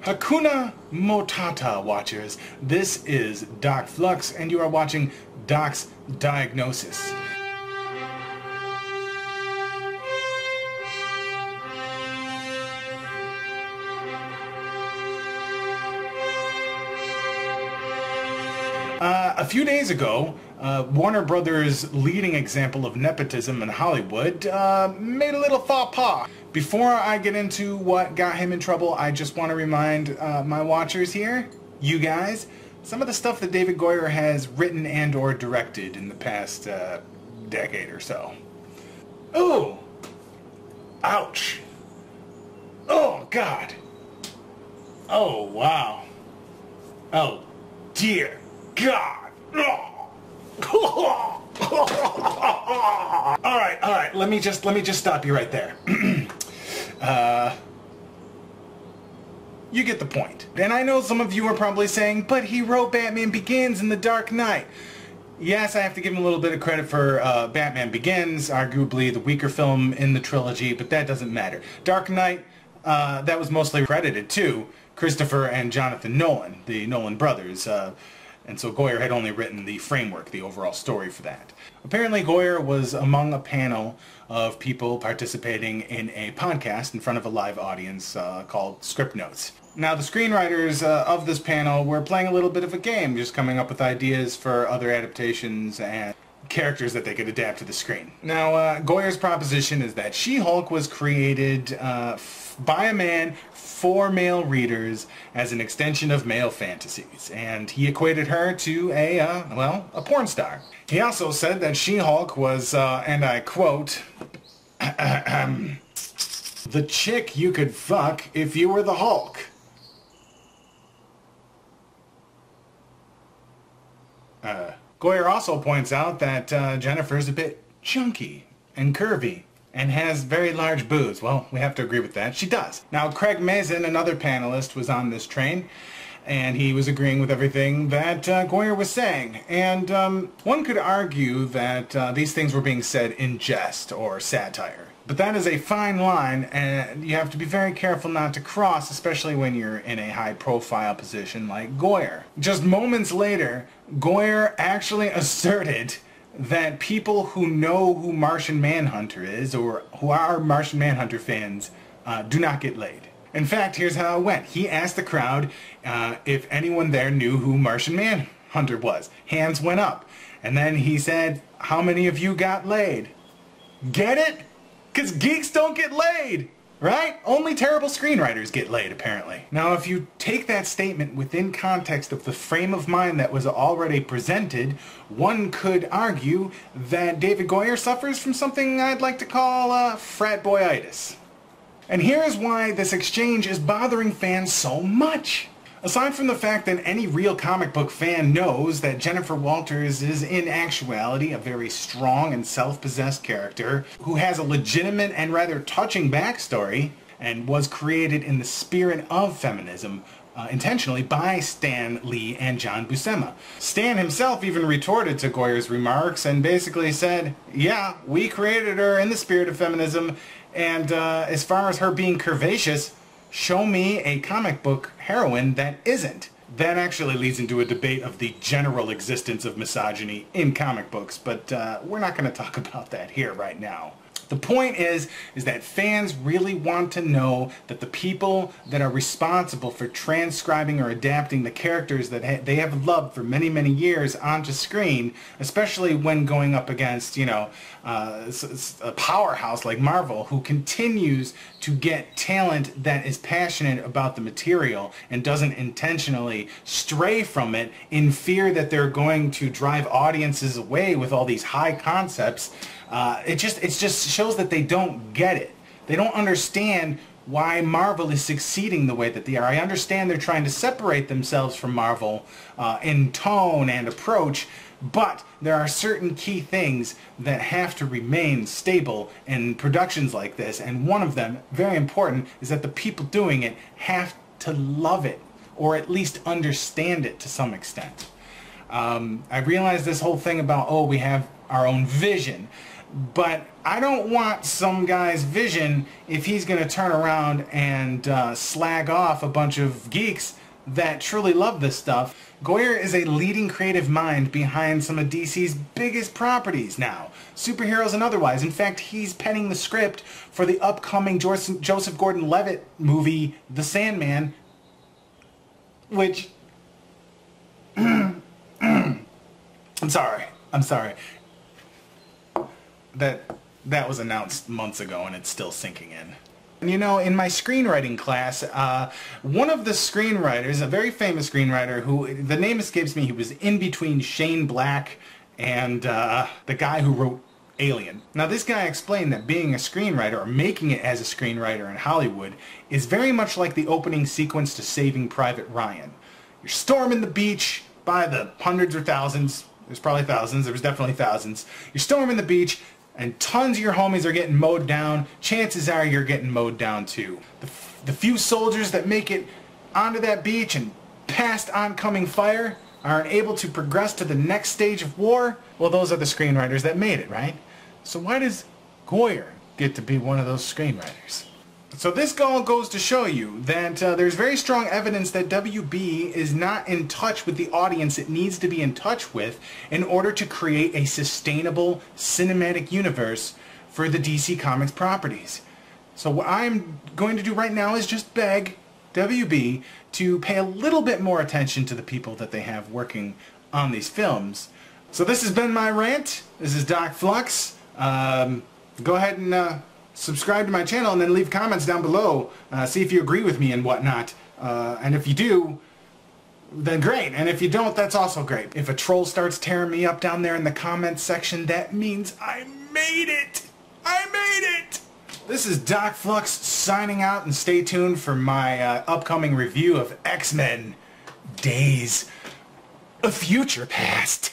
Hakuna Matata, watchers. This is Doc Flux, and you are watching Doc's Diagnosis. A few days ago, Warner Brothers' leading example of nepotism in Hollywood made a little faux pas. Before I get into what got him in trouble, I just want to remind my watchers here, you guys, some of the stuff that David Goyer has written and or directed in the past decade or so. Ooh! Ouch! Oh, God! Oh, wow! Oh, dear God! Alright, let me just stop you right there. You get the point. And I know some of you are probably saying, but he wrote Batman Begins and The Dark Knight. Yes, I have to give him a little bit of credit for Batman Begins, arguably the weaker film in the trilogy, but that doesn't matter. Dark Knight, that was mostly credited to Christopher and Jonathan Nolan, the Nolan brothers. And so Goyer had only written the framework, the overall story for that. Apparently Goyer was among a panel of people participating in a podcast in front of a live audience called Script Notes. Now the screenwriters of this panel were playing a little bit of a game, just coming up with ideas for other adaptations and characters that they could adapt to the screen. Now Goyer's proposition is that She-Hulk was created by a man for male readers as an extension of male fantasies, and he equated her to a porn star. He also said that She-Hulk was, and I quote, the chick you could fuck if you were the Hulk. Goyer also points out that Jennifer's a bit chunky and curvy and has very large boobs. Well, we have to agree with that. She does. Now, Craig Mazin, another panelist, was on this train, and he was agreeing with everything that Goyer was saying. And one could argue that these things were being said in jest or satire. But that is a fine line, and you have to be very careful not to cross, especially when you're in a high-profile position like Goyer. Just moments later, Goyer actually asserted that people who know who Martian Manhunter is, or who are Martian Manhunter fans, do not get laid. In fact, here's how it went. He asked the crowd if anyone there knew who Martian Manhunter was. Hands went up. And then he said, how many of you got laid? Get it? Because geeks don't get laid! Right? Only terrible screenwriters get laid, apparently. Now, if you take that statement within context of the frame of mind that was already presented, one could argue that David Goyer suffers from something I'd like to call frat boyitis. And here's why this exchange is bothering fans so much. Aside from the fact that any real comic book fan knows that Jennifer Walters is in actuality a very strong and self-possessed character who has a legitimate and rather touching backstory and was created in the spirit of feminism intentionally by Stan Lee and John Buscema. Stan himself even retorted to Goyer's remarks and basically said, yeah, we created her in the spirit of feminism, and as far as her being curvaceous, show me a comic book heroine that isn't. That actually leads into a debate of the general existence of misogyny in comic books, but we're not going to talk about that here right now. The point is that fans really want to know that the people that are responsible for transcribing or adapting the characters that they have loved for many, many years onto screen, especially when going up against, you know, a powerhouse like Marvel, who continues to get talent that is passionate about the material and doesn't intentionally stray from it in fear that they're going to drive audiences away with all these high concepts. It just shows that they don't get it. They don't understand why Marvel is succeeding the way that they are. I understand they're trying to separate themselves from Marvel in tone and approach, but there are certain key things that have to remain stable in productions like this, and one of them, very important, is that the people doing it have to love it, or at least understand it to some extent. I realize this whole thing about, oh, we have our own vision. But I don't want some guy's vision if he's going to turn around and slag off a bunch of geeks that truly love this stuff. Goyer is a leading creative mind behind some of DC's biggest properties now, superheroes and otherwise. In fact, he's penning the script for the upcoming Joseph Gordon-Levitt movie, The Sandman, which... I'm sorry. That was announced months ago and it's still sinking in. And you know, in my screenwriting class, one of the screenwriters, a very famous screenwriter who, the name escapes me, he was in between Shane Black and the guy who wrote Alien. Now this guy explained that being a screenwriter, or making it as a screenwriter in Hollywood, is very much like the opening sequence to Saving Private Ryan. You're storming the beach by the hundreds or thousands, there's probably thousands, there was definitely thousands. You're storming the beach, and tons of your homies are getting mowed down. Chances are you're getting mowed down too. The few soldiers that make it onto that beach and past oncoming fire aren't able to progress to the next stage of war. Well, those are the screenwriters that made it, right? So why does Goyer get to be one of those screenwriters? So this all goes to show you that there's very strong evidence that WB is not in touch with the audience it needs to be in touch with in order to create a sustainable cinematic universe for the DC Comics properties. So what I'm going to do right now is just beg WB to pay a little bit more attention to the people that they have working on these films. So this has been my rant. This is Doc Flux. Go ahead and subscribe to my channel and then leave comments down below. See if you agree with me and whatnot. And if you do, then great. And if you don't, that's also great. If a troll starts tearing me up down there in the comments section, that means I made it! I made it! This is Doc Flux signing out, and stay tuned for my upcoming review of X-Men Days of Future Past.